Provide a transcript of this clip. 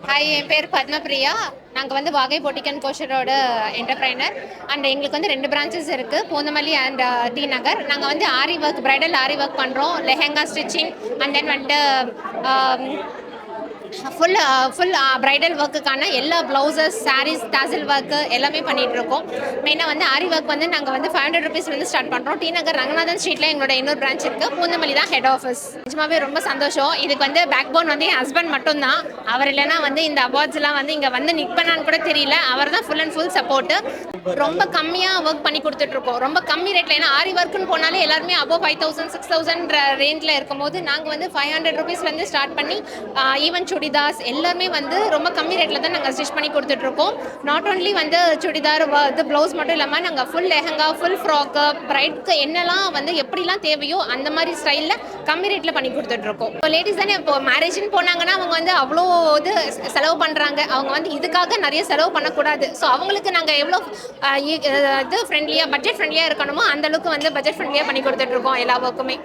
Hi, என் பேர் பத்மபிரியா. நாங்கள் வந்து வாகை பொட்டிக்கன் கோஷரோட என்டர்பிரைனர். அண்ட் எங்களுக்கு வந்து 2 பிரான்ச்சஸ் இருக்குது, பூந்தமல்லி அண்ட் டி நகர். நாங்கள் வந்து ஆரி ஒர்க், பிரைடல் ஆரி ஒர்க் பண்ணுறோம், லெஹெங்கா ஸ்டிச்சிங் அண்ட் தென் வந்துட்டு ஃபுல் ஃபுல் ப்ரைடல் ஒர்க்குக்கான எல்லா ப்ளவுசஸ், சாரீஸ், டாசில் ஒர்க்கு எல்லாமே பண்ணிகிட்ருக்கோம். மெயினாக வந்து ஆரி ஒர்க் வந்து நாங்கள் வந்து 500 ருபீஸ்லேருந்து ஸ்டார்ட் பண்ணுறோம். டி நகர் ரங்கநாதன் ஸ்ட்ரீட்டில் எங்களோட இன்னொரு பிரான்ச் இருக்குது. பூந்தமல்லி தான் ஹெட் ஆஃபீஸ். நிஜமாவே ரொம்ப சந்தோஷம். இதுக்கு வந்து பேக் போன் வந்து என் ஹஸ்பண்ட் மட்டும்தான். அவர் இல்லைனா வந்து இந்த அவார்ட்ஸ்லாம் வந்து இங்கே வந்து நிற்பேனான்னு கூட தெரியல. அவர் தான் ஃபுல் அண்ட் ஃபுல் சப்போர்ட்டு. ரொம்ப கம்மியாக ஒர்க் பண்ணி கொடுத்துட்ருக்கோம், ரொம்ப கம்மி ரேட்டில். ஏன்னா ஆரி ஒர்க்குன்னு போனாலே எல்லாருமே அபோவ் 5000 6000 ரேஞ்சில் இருக்கும்போது நாங்கள் வந்து 500 ருபீஸ்லேருந்து ஸ்டார்ட் பண்ணி ஈவன் சுடிதார்ஸ் எல்லாமே வந்து ரொம்ப கம்மி ரேட்டில் தான் நாங்கள் ஸ்டிச் பண்ணி கொடுத்துட்ருக்கோம். நாட் ஓன்லி வந்து சுடிதார் இது ப்ளவுஸ் மட்டும் இல்லாமல் நாங்கள் ஃபுல் லெஹங்கா, ஃபுல் ஃப்ராக்கு, ப்ரைட்க்கு என்னெல்லாம் வந்து எப்படிலாம் தேவையோ அந்த மாதிரி ஸ்டைலில் கம்மி ரேட்டில் பண்ணி கொடுத்துட்ருக்கோம். இப்போ லேடிஸ் தானே, இப்போ மேரேஜ்னு போனாங்கன்னா அவங்க வந்து அவ்வளோ இது செலவு பண்ணுறாங்க. அவங்க வந்து இதுக்காக நிறைய செலவு பண்ணக்கூடாது. ஸோ அவங்களுக்கு நாங்கள் எவ்வளோ இது ஃப்ரெண்ட்லியாக, பட்ஜெட் ஃப்ரெண்ட்லியாக இருக்கணுமோ அந்தளவுக்கு வந்து பட்ஜெட் ஃப்ரெண்ட்லியாக பண்ணி கொடுத்துட்ருக்கோம் எல்லா ஒர்க்குமே.